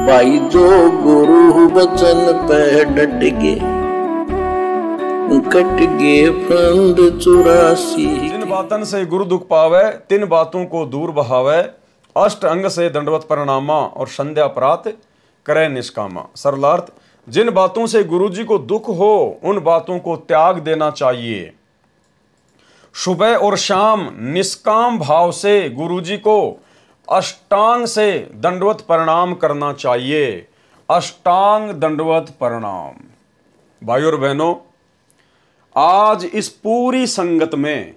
भाई जो गुरु वचन पे डट गे, कट गे फंद 84। जिन बातन से गुरु दुख पावे, तिन बातों को दूर बहावे। अष्ट अंग से दंडवत प्रणामा, और संध्या प्रात करे निष्कामा। सरलार्थ, जिन बातों से गुरु जी को दुख हो उन बातों को त्याग देना चाहिए। सुबह और शाम निष्काम भाव से गुरु जी को अष्टांग से दंडवत प्रणाम करना चाहिए। अष्टांग दंडवत प्रणाम। भाइयों और बहनों, आज इस पूरी संगत में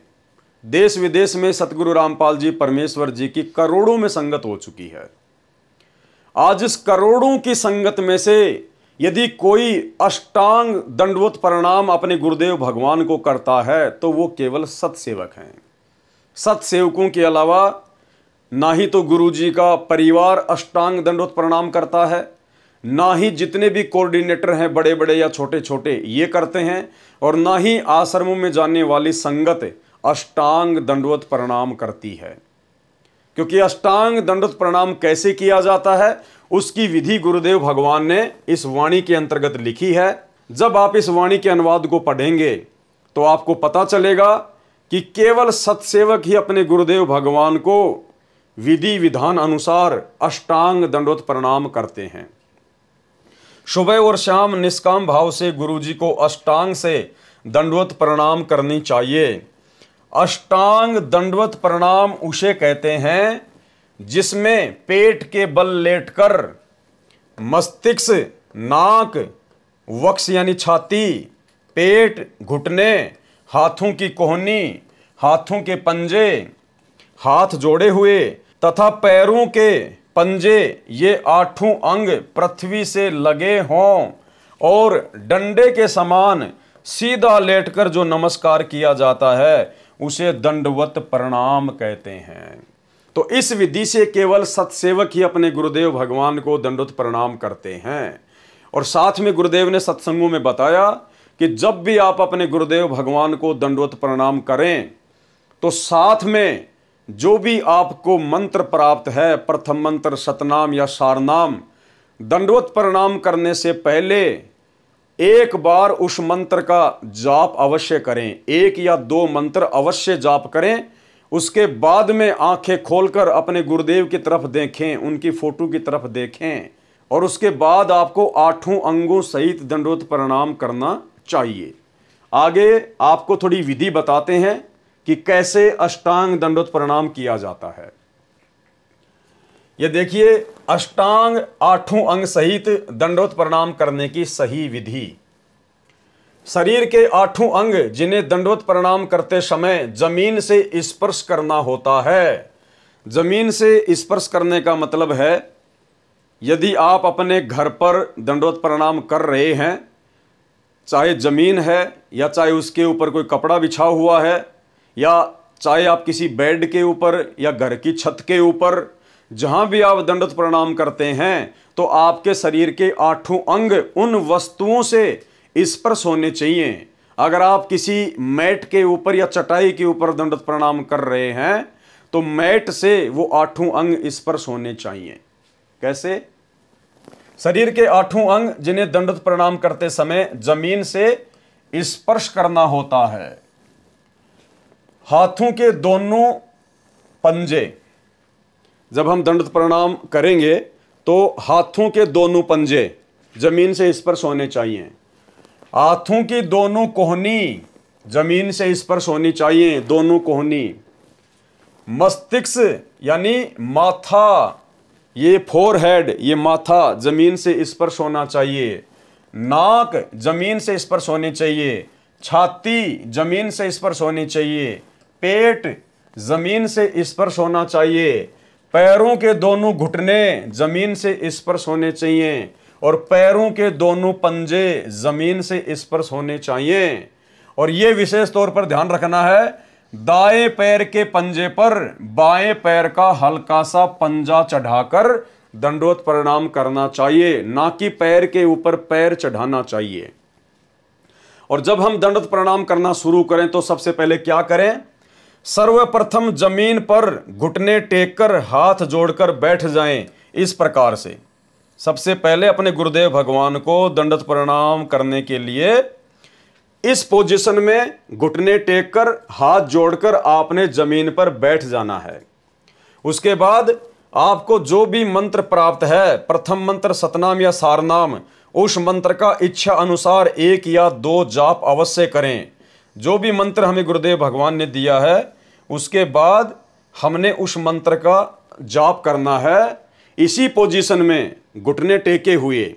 देश विदेश में सतगुरु रामपाल जी परमेश्वर जी की करोड़ों में संगत हो चुकी है। आज इस करोड़ों की संगत में से यदि कोई अष्टांग दंडवत प्रणाम अपने गुरुदेव भगवान को करता है तो वो केवल सत्सेवक हैं। सत्सेवकों के अलावा ना ही तो गुरु जी का परिवार अष्टांग दंडवत प्रणाम करता है, ना ही जितने भी कोऑर्डिनेटर हैं बड़े बड़े या छोटे छोटे ये करते हैं, और ना ही आश्रमों में जाने वाली संगत अष्टांग दंडवत प्रणाम करती है। क्योंकि अष्टांग दंडवत प्रणाम कैसे किया जाता है उसकी विधि गुरुदेव भगवान ने इस वाणी के अंतर्गत लिखी है। जब आप इस वाणी के अनुवाद को पढ़ेंगे तो आपको पता चलेगा कि केवल सत्सेवक ही अपने गुरुदेव भगवान को विधि विधान अनुसार अष्टांग दंडवत प्रणाम करते हैं। सुबह और शाम निष्काम भाव से गुरु जी को अष्टांग से दंडवत प्रणाम करनी चाहिए। अष्टांग दंडवत प्रणाम उसे कहते हैं जिसमें पेट के बल लेटकर मस्तिष्क, नाक, वक्ष यानी छाती, पेट, घुटने, हाथों की कोहनी, हाथों के पंजे, हाथ जोड़े हुए तथा पैरों के पंजे, ये आठों अंग पृथ्वी से लगे हों और डंडे के समान सीधा लेटकर जो नमस्कार किया जाता है उसे दंडवत प्रणाम कहते हैं। तो इस विधि से केवल सत्सेवक ही अपने गुरुदेव भगवान को दंडवत प्रणाम करते हैं। और साथ में गुरुदेव ने सत्संगों में बताया कि जब भी आप अपने गुरुदेव भगवान को दंडवत प्रणाम करें तो साथ में जो भी आपको मंत्र प्राप्त है, प्रथम मंत्र, सतनाम या सारनाम, दंडवत प्रणाम करने से पहले एक बार उस मंत्र का जाप अवश्य करें। एक या दो मंत्र अवश्य जाप करें। उसके बाद में आंखें खोलकर अपने गुरुदेव की तरफ देखें, उनकी फोटो की तरफ देखें, और उसके बाद आपको आठों अंगों सहित दंडवत प्रणाम करना चाहिए। आगे आपको थोड़ी विधि बताते हैं कि कैसे अष्टांग दंडवत प्रणाम किया जाता है। ये देखिए, अष्टांग आठों अंग सहित दंडवत प्रणाम करने की सही विधि। शरीर के आठों अंग जिन्हें दंडवत प्रणाम करते समय जमीन से स्पर्श करना होता है। जमीन से स्पर्श करने का मतलब है यदि आप अपने घर पर दंडवत प्रणाम कर रहे हैं, चाहे जमीन है या चाहे उसके ऊपर कोई कपड़ा बिछा हुआ है, या चाहे आप किसी बेड के ऊपर या घर की छत के ऊपर, जहां भी आप दंडवत प्रणाम करते हैं तो आपके शरीर के आठों अंग उन वस्तुओं से स्पर्श होने चाहिए। अगर आप किसी मैट के ऊपर या चटाई के ऊपर दंडवत प्रणाम कर रहे हैं तो मैट से वो आठों अंग स्पर्श होने चाहिए। कैसे? शरीर के आठों अंग जिन्हें दंडवत प्रणाम करते समय जमीन से स्पर्श करना होता है। हाथों के दोनों पंजे, जब हम दंडवत प्रणाम करेंगे तो हाथों के दोनों पंजे जमीन से स्पर्श होने चाहिए। हाथों की दोनों कोहनी जमीन से स्पर्श होनी चाहिए, दोनों कोहनी। मस्तिष्क यानी माथा, ये फोरहेड, ये माथा जमीन से स्पर्श होना चाहिए। नाक जमीन से स्पर्श होनी चाहिए। छाती जमीन से स्पर्श होनी चाहिए। पेट जमीन से स्पर्श होना चाहिए। पैरों के दोनों घुटने जमीन से स्पर्श होने चाहिए, और पैरों के दोनों पंजे जमीन से स्पर्श होने चाहिए। और यह विशेष तौर पर ध्यान रखना है, दाएं पैर के पंजे पर बाएं पैर का हल्का सा पंजा चढ़ाकर दंडवत प्रणाम करना चाहिए, ना कि पैर के ऊपर पैर चढ़ाना चाहिए। और जब हम दंडवत प्रणाम करना शुरू करें तो सबसे पहले क्या करें? सर्वप्रथम जमीन पर घुटने टेक कर हाथ जोड़कर बैठ जाएं। इस प्रकार से सबसे पहले अपने गुरुदेव भगवान को दंडवत प्रणाम करने के लिए इस पोजीशन में घुटने टेक कर हाथ जोड़कर आपने जमीन पर बैठ जाना है। उसके बाद आपको जो भी मंत्र प्राप्त है, प्रथम मंत्र सतनाम या सारनाम, उस मंत्र का इच्छा अनुसार 1 या 2 जाप अवश्य करें। जो भी मंत्र हमें गुरुदेव भगवान ने दिया है उसके बाद हमने उस मंत्र का जाप करना है इसी पोजीशन में घुटने टेके हुए।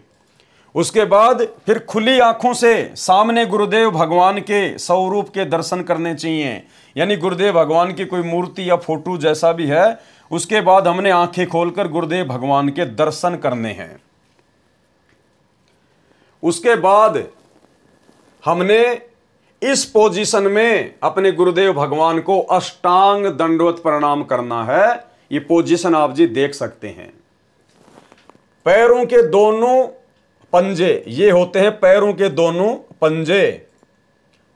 उसके बाद फिर खुली आंखों से सामने गुरुदेव भगवान के स्वरूप के दर्शन करने चाहिए, यानी गुरुदेव भगवान की कोई मूर्ति या फोटो जैसा भी है। उसके बाद हमने आंखें खोलकर गुरुदेव भगवान के दर्शन करने हैं। उसके बाद हमने इस पोजीशन में अपने गुरुदेव भगवान को अष्टांग दंडवत प्रणाम करना है। ये पोजीशन आप जी देख सकते हैं। पैरों के दोनों पंजे, ये होते हैं पैरों के दोनों पंजे।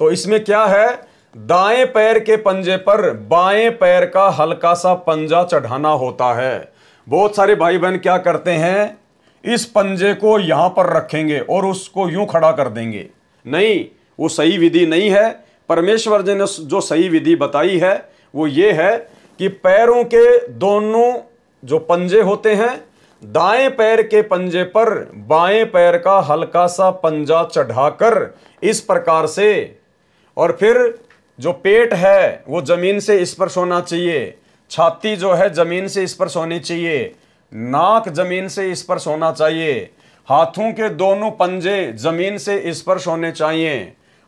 तो इसमें क्या है, दाएं पैर के पंजे पर बाएं पैर का हल्का सा पंजा चढ़ाना होता है। बहुत सारे भाई बहन क्या करते हैं, इस पंजे को यहां पर रखेंगे और उसको यूं खड़ा कर देंगे। नहीं, वो सही विधि नहीं है। परमेश्वर जी ने जो सही विधि बताई है वो ये है कि पैरों के दोनों जो पंजे होते हैं, दाएं पैर के पंजे पर बाएं पैर का हल्का सा पंजा चढ़ाकर इस प्रकार से, और फिर जो पेट है वो जमीन से स्पर्श होना चाहिए, छाती जो है जमीन से स्पर्श होनी चाहिए, नाक जमीन से स्पर्श होना चाहिए, हाथों के दोनों पंजे जमीन से स्पर्श होने चाहिए,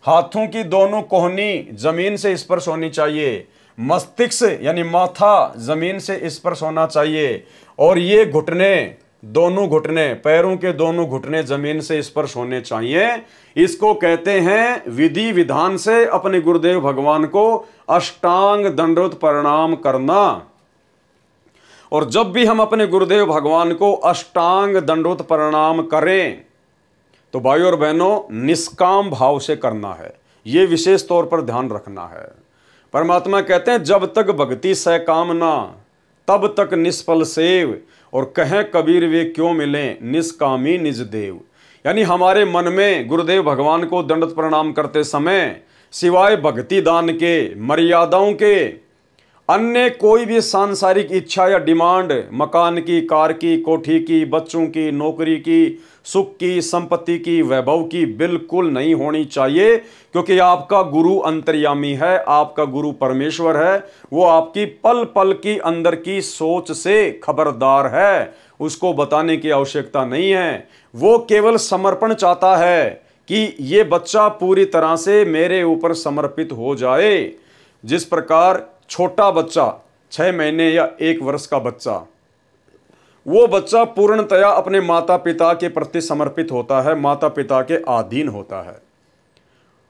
हाथों की दोनों कोहनी जमीन से स्पर्श होनी चाहिए, मस्तिष्क यानी माथा जमीन से स्पर्श होना चाहिए, और ये घुटने, दोनों घुटने, पैरों के दोनों घुटने जमीन से स्पर्श होने चाहिए। इसको कहते हैं विधि विधान से अपने गुरुदेव भगवान को अष्टांग दंडवत प्रणाम करना। और जब भी हम अपने गुरुदेव भगवान को अष्टांग दंडवत प्रणाम करें तो भाइयों और बहनों निष्काम भाव से करना है। यह विशेष तौर पर ध्यान रखना है। परमात्मा कहते हैं जब तक भक्ति सकामना तब तक निष्फल सेव, और कहें कबीर वे क्यों मिले निष्कामी निज देव। यानी हमारे मन में गुरुदेव भगवान को दंडवत प्रणाम करते समय सिवाय भक्ति दान के, मर्यादाओं के, अन्य कोई भी सांसारिक इच्छा या डिमांड, मकान की, कार की, कोठी की, बच्चों की, नौकरी की, सुख की, संपत्ति की, वैभव की बिल्कुल नहीं होनी चाहिए। क्योंकि आपका गुरु अंतर्यामी है, आपका गुरु परमेश्वर है। वो आपकी पल पल की अंदर की सोच से खबरदार है, उसको बताने की आवश्यकता नहीं है। वो केवल समर्पण चाहता है कि ये बच्चा पूरी तरह से मेरे ऊपर समर्पित हो जाए। जिस प्रकार छोटा बच्चा 6 महीने या 1 वर्ष का बच्चा, वो बच्चा पूर्णतया अपने माता पिता के प्रति समर्पित होता है, माता पिता के अधीन होता है।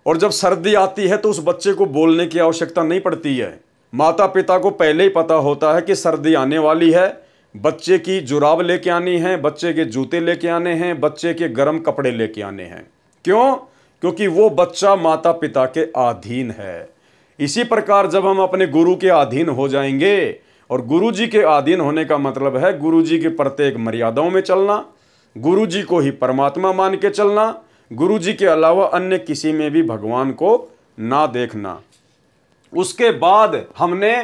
और जब सर्दी आती है तो उस बच्चे को बोलने की आवश्यकता नहीं पड़ती है। माता पिता को पहले ही पता होता है कि सर्दी आने वाली है, बच्चे की जुराब लेके आनी है, बच्चे के जूते लेके आने हैं, बच्चे के गर्म कपड़े लेके आने हैं। क्यों? क्योंकि वो बच्चा माता पिता के अधीन है। इसी प्रकार जब हम अपने गुरु के अधीन हो जाएंगे, और गुरु जी के अधीन होने का मतलब है गुरु जी के प्रत्येक मर्यादाओं में चलना, गुरु जी को ही परमात्मा मान के चलना, गुरु जी के अलावा अन्य किसी में भी भगवान को ना देखना। उसके बाद हमने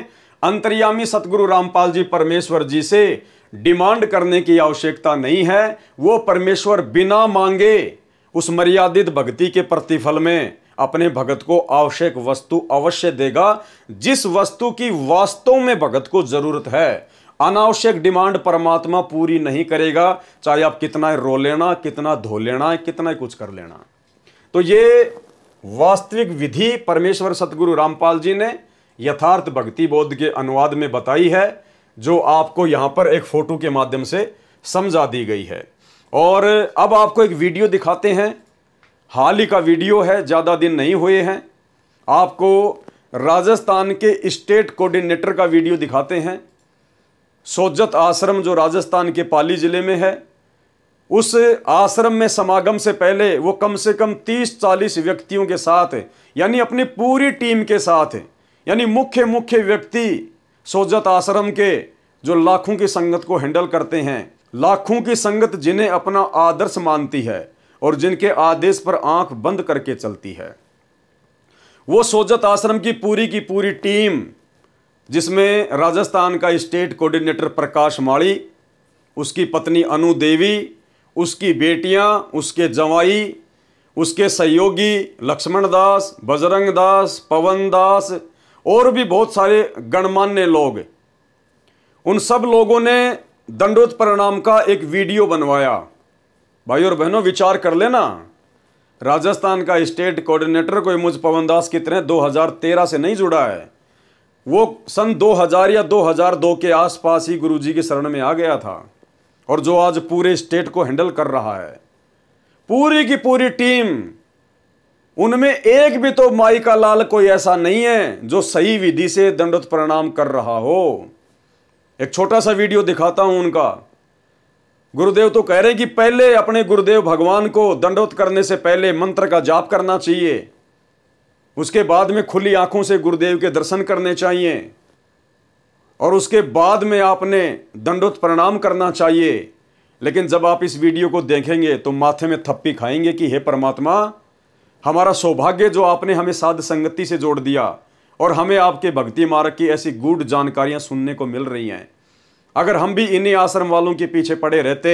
अंतर्यामी सतगुरु रामपाल जी परमेश्वर जी से डिमांड करने की आवश्यकता नहीं है। वो परमेश्वर बिना मांगे उस मर्यादित भक्ति के प्रतिफल में अपने भगत को आवश्यक वस्तु अवश्य देगा, जिस वस्तु की वास्तव में भगत को जरूरत है। अनावश्यक डिमांड परमात्मा पूरी नहीं करेगा, चाहे आप कितना रो लेना, कितना धो लेना, कितना कुछ कर लेना। तो ये वास्तविक विधि परमेश्वर सतगुरु रामपाल जी ने यथार्थ भक्ति बोध के अनुवाद में बताई है, जो आपको यहां पर एक फोटो के माध्यम से समझा दी गई है। और अब आपको एक वीडियो दिखाते हैं। हाल ही का वीडियो है, ज़्यादा दिन नहीं हुए हैं। आपको राजस्थान के स्टेट कोऑर्डिनेटर का वीडियो दिखाते हैं। सोजत आश्रम जो राजस्थान के पाली जिले में है, उस आश्रम में समागम से पहले वो कम से कम 30-40 व्यक्तियों के साथ, यानी अपनी पूरी टीम के साथ, यानी मुख्य व्यक्ति सोजत आश्रम के जो लाखों की संगत को हैंडल करते हैं, लाखों की संगत जिन्हें अपना आदर्श मानती है और जिनके आदेश पर आंख बंद करके चलती है। वो सोजत आश्रम की पूरी टीम, जिसमें राजस्थान का स्टेट कोऑर्डिनेटर प्रकाश माड़ी, उसकी पत्नी अनु देवी, उसकी बेटियां, उसके जवाई, उसके सहयोगी लक्ष्मण दास, बजरंग दास, पवन दास और भी बहुत सारे गणमान्य लोग, उन सब लोगों ने दंडोत प्रणाम का एक वीडियो बनवाया। भाई और बहनों, विचार कर लेना, राजस्थान का स्टेट कोऑर्डिनेटर कोई मुझ पवन दास की तरह 2013 से नहीं जुड़ा है। वो सन 2000 या 2002 के आसपास ही गुरुजी की शरण में आ गया था और जो आज पूरे स्टेट को हैंडल कर रहा है, पूरी की पूरी टीम, उनमें एक भी तो माई का लाल कोई ऐसा नहीं है जो सही विधि से दंडोत प्रणाम कर रहा हो। एक छोटा सा वीडियो दिखाता हूं उनका। गुरुदेव तो कह रहे हैं कि पहले अपने गुरुदेव भगवान को दंडोत करने से पहले मंत्र का जाप करना चाहिए, उसके बाद में खुली आंखों से गुरुदेव के दर्शन करने चाहिए और उसके बाद में आपने दंडोत प्रणाम करना चाहिए। लेकिन जब आप इस वीडियो को देखेंगे तो माथे में थप्पी खाएंगे कि हे परमात्मा, हमारा सौभाग्य जो आपने हमें साध संगति से जोड़ दिया और हमें आपके भक्ति मार्ग की ऐसी गूढ़ जानकारियां सुनने को मिल रही हैं। अगर हम भी इन्हीं आश्रम वालों के पीछे पड़े रहते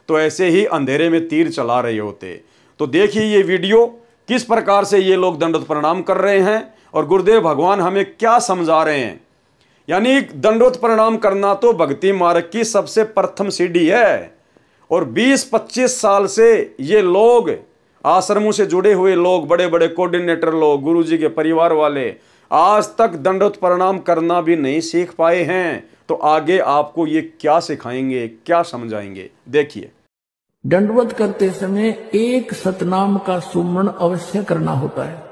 तो ऐसे ही अंधेरे में तीर चला रहे होते। तो देखिए ये वीडियो, किस प्रकार से ये लोग दंडोत प्रणाम कर रहे हैं और गुरुदेव भगवान हमें क्या समझा रहे हैं। यानी दंडोत प्रणाम करना तो भक्ति मार्ग की सबसे प्रथम सीढ़ी है और 20-25 साल से ये लोग, आश्रमों से जुड़े हुए लोग, बड़े बड़े कोऑर्डिनेटर लोग, गुरुजी के परिवार वाले, आज तक दंडोत प्रणाम करना भी नहीं सीख पाए हैं। तो आगे आपको ये क्या सिखाएंगे, क्या समझाएंगे, देखिए। दंडवत करते समय एक सतनाम का सुमरण अवश्य करना होता है।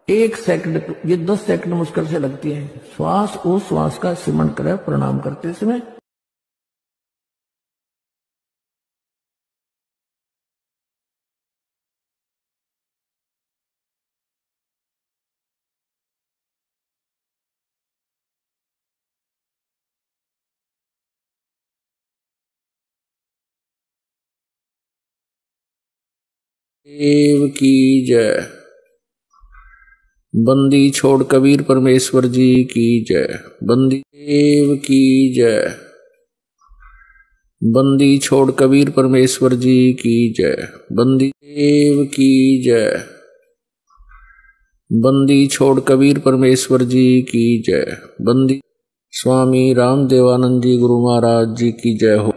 1 सेकंड, ये 10 सेकंड मुश्किल से लगती है। श्वास उस श्वास का सिमरण करे प्रणाम करते समय। देव की जय। बंदी छोड़ कबीर परमेश्वर जी की जय। बंदी देव की जय। बंदी छोड़ कबीर परमेश्वर जी की जय। बंदी देव की जय। बंदी छोड़ कबीर परमेश्वर जी की जय। बंदी स्वामी राम देवानंद जी गुरु महाराज जी की जय हो।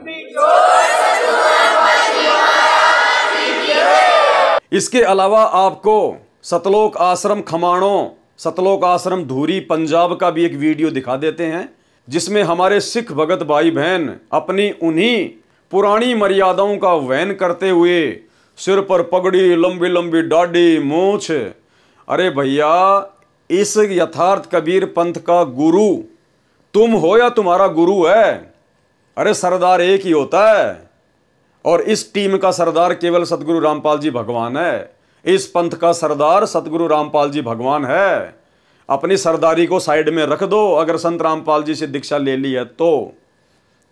इसके अलावा आपको सतलोक आश्रम खमाणो, सतलोक आश्रम धूरी पंजाब का भी एक वीडियो दिखा देते हैं, जिसमें हमारे सिख भगत भाई बहन अपनी उन्हीं पुरानी मर्यादाओं का वहन करते हुए, सिर पर पगड़ी, लंबी लंबी दाढ़ी, मूछ, अरे भैया, इस यथार्थ कबीर पंथ का गुरु तुम हो या तुम्हारा गुरु है? अरे सरदार एक ही होता है और इस टीम का सरदार केवल सतगुरु रामपाल जी भगवान है। इस पंथ का सरदार सतगुरु रामपाल जी भगवान है। अपनी सरदारी को साइड में रख दो अगर संत रामपाल जी से दीक्षा ले ली है तो।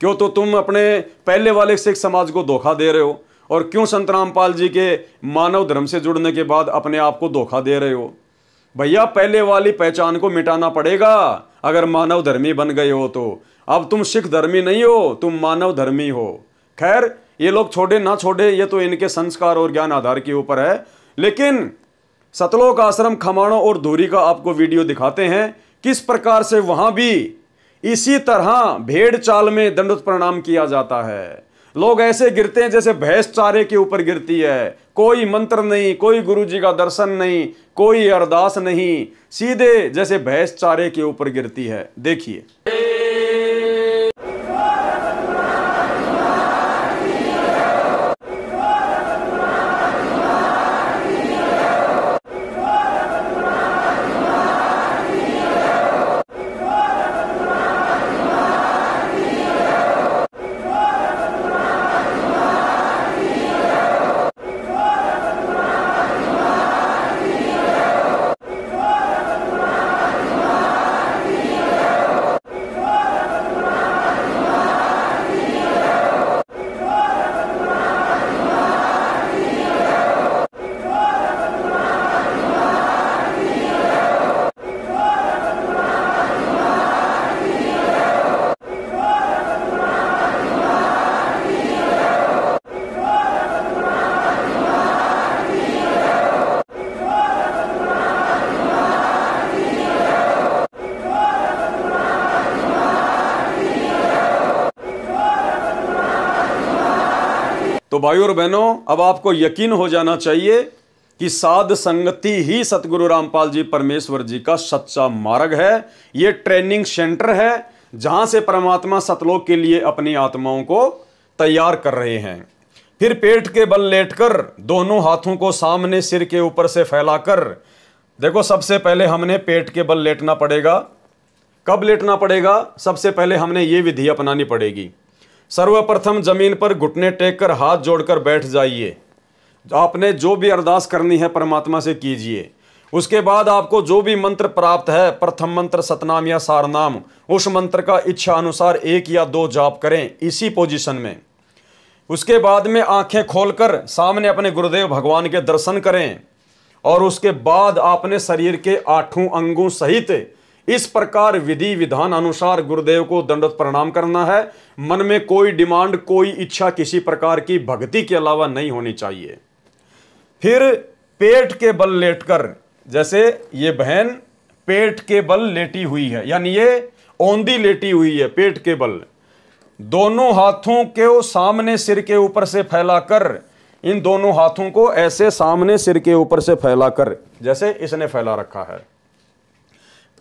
क्यों तो तुम अपने पहले वाले सिख समाज को धोखा दे रहे हो, और क्यों संत रामपाल जी के मानव धर्म से जुड़ने के बाद अपने आप को धोखा दे रहे हो? भैया, पहले वाली पहचान को मिटाना पड़ेगा अगर मानव धर्मी बन गए हो तो। अब तुम सिख धर्मी नहीं हो, तुम मानव धर्मी हो। खैर, ये लोग छोड़े ना छोड़े, ये तो इनके संस्कार और ज्ञान आधार के ऊपर है। लेकिन सतलोक आश्रम खमाणो और धूरी का आपको वीडियो दिखाते हैं किस प्रकार से वहां भी इसी तरह भेड़ चाल में दंडोत प्रणाम किया जाता है। लोग ऐसे गिरते हैं जैसे भैंस चारे के ऊपर गिरती है। कोई मंत्र नहीं, कोई गुरुजी का दर्शन नहीं, कोई अरदास नहीं, सीधे जैसे भैंस चारे के ऊपर गिरती है। देखिए। तो भाइयों और बहनों, अब आपको यकीन हो जाना चाहिए कि साध संगति ही सतगुरु रामपाल जी परमेश्वर जी का सच्चा मार्ग है। ये ट्रेनिंग सेंटर है जहां से परमात्मा सतलोक के लिए अपनी आत्माओं को तैयार कर रहे हैं। फिर पेट के बल लेटकर दोनों हाथों को सामने सिर के ऊपर से फैलाकर, देखो सबसे पहले हमने पेट के बल लेटना पड़ेगा। कब लेटना पड़ेगा? सबसे पहले हमने ये विधि अपनानी पड़ेगी। सर्वप्रथम जमीन पर घुटने टेक कर हाथ जोड़कर बैठ जाइए। आपने जो भी अरदास करनी है परमात्मा से कीजिए। उसके बाद आपको जो भी मंत्र प्राप्त है, प्रथम मंत्र सतनाम या सारनाम, उस मंत्र का इच्छा अनुसार 1 या 2 जाप करें इसी पोजीशन में। उसके बाद में आंखें खोलकर सामने अपने गुरुदेव भगवान के दर्शन करें और उसके बाद आपने शरीर के 8 अंगों सहित इस प्रकार विधि विधान अनुसार गुरुदेव को दंडवत प्रणाम करना है। मन में कोई डिमांड, कोई इच्छा किसी प्रकार की भक्ति के अलावा नहीं होनी चाहिए। फिर पेट के बल लेटकर, जैसे ये बहन पेट के बल लेटी हुई है, यानी ये औंधी लेटी हुई है, पेट के बल, दोनों हाथों के सामने सिर के ऊपर से फैलाकर, इन दोनों हाथों को ऐसे सामने सिर के ऊपर से फैलाकर, जैसे इसने फैला रखा है,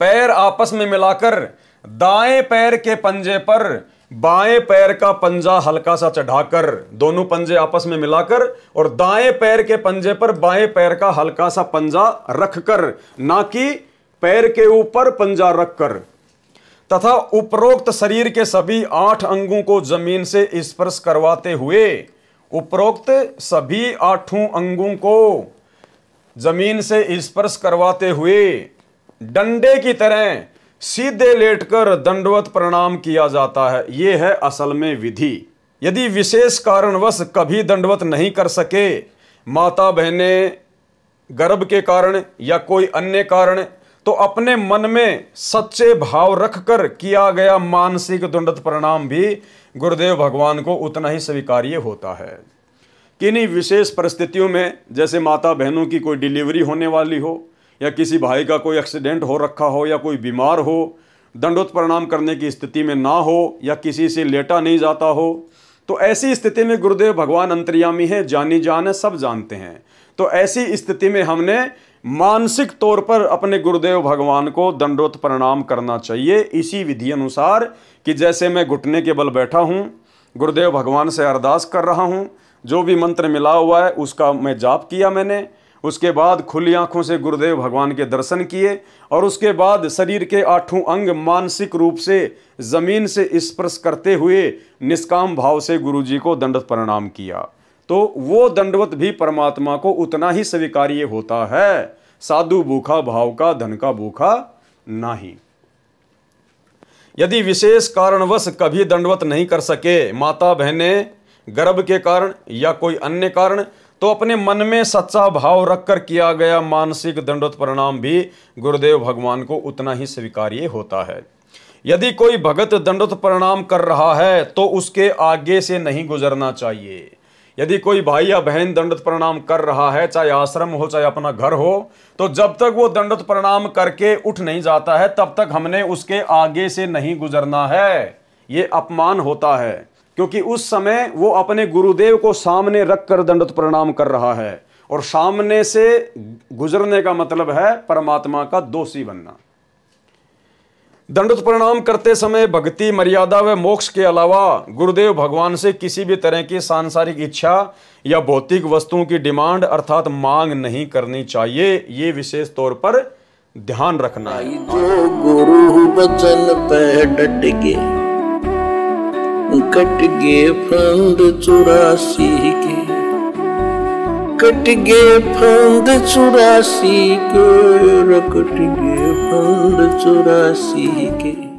पैर आपस में मिलाकर दाएं पैर के पंजे पर बाएं पैर का पंजा हल्का सा चढ़ाकर, दोनों पंजे आपस में मिलाकर, और दाएं पैर के पंजे पर बाएं पैर का हल्का सा पंजा रखकर, ना कि पैर के ऊपर पंजा रखकर, तथा उपरोक्त शरीर के सभी 8 अंगों को जमीन से स्पर्श करवाते हुए, उपरोक्त सभी 8 अंगों को जमीन से स्पर्श करवाते हुए डंडे की तरह सीधे लेटकर दंडवत प्रणाम किया जाता है। यह है असल में विधि। यदि विशेष कारणवश कभी दंडवत नहीं कर सके, माता बहनें गर्भ के कारण या कोई अन्य कारण, तो अपने मन में सच्चे भाव रखकर किया गया मानसिक दंडवत प्रणाम भी गुरुदेव भगवान को उतना ही स्वीकार्य होता है। किन्हीं विशेष परिस्थितियों में, जैसे माता बहनों की कोई डिलीवरी होने वाली हो, या किसी भाई का कोई एक्सीडेंट हो रखा हो, या कोई बीमार हो, दंडवत प्रणाम करने की स्थिति में ना हो, या किसी से लेटा नहीं जाता हो, तो ऐसी स्थिति में गुरुदेव भगवान अंतर्यामी है, जानी जान है, सब जानते हैं। तो ऐसी स्थिति में हमने मानसिक तौर पर अपने गुरुदेव भगवान को दंडवत प्रणाम करना चाहिए इसी विधि अनुसार, कि जैसे मैं घुटने के बल बैठा हूँ, गुरुदेव भगवान से अरदास कर रहा हूँ, जो भी मंत्र मिला हुआ है उसका मैं जाप किया मैंने, उसके बाद खुली आंखों से गुरुदेव भगवान के दर्शन किए, और उसके बाद शरीर के 8 अंग मानसिक रूप से जमीन से स्पर्श करते हुए निष्काम भाव से गुरु जी को दंडवत प्रणाम किया, तो वो दंडवत भी परमात्मा को उतना ही स्वीकार्य होता है। साधु भूखा भाव का, धन का भूखा नहीं। यदि विशेष कारणवश कभी दंडवत नहीं कर सके, माता बहनें गर्भ के कारण या कोई अन्य कारण, तो अपने मन में सच्चा भाव रखकर किया गया मानसिक दंडवत प्रणाम भी गुरुदेव भगवान को उतना ही स्वीकार्य होता है। यदि कोई भगत दंडवत प्रणाम कर रहा है तो उसके आगे से नहीं गुजरना चाहिए। यदि कोई भाई या बहन दंडवत प्रणाम कर रहा है, चाहे आश्रम हो चाहे अपना घर हो, तो जब तक वो दंडवत प्रणाम करके उठ नहीं जाता है तब तक हमने उसके आगे से नहीं गुजरना है। ये अपमान होता है, क्योंकि उस समय वो अपने गुरुदेव को सामने रखकर दंडवत प्रणाम कर रहा है, और सामने से गुजरने का मतलब है परमात्मा का दोषी बनना। दंडवत प्रणाम करते समय भक्ति, मर्यादा व मोक्ष के अलावा गुरुदेव भगवान से किसी भी तरह की सांसारिक इच्छा या भौतिक वस्तुओं की डिमांड अर्थात मांग नहीं करनी चाहिए। ये विशेष तौर पर ध्यान रखना है। जो गुरु बचन पे डट के कट गे फंद 84 के, कट गे फंद 84 के, कट गे फंद 84 के।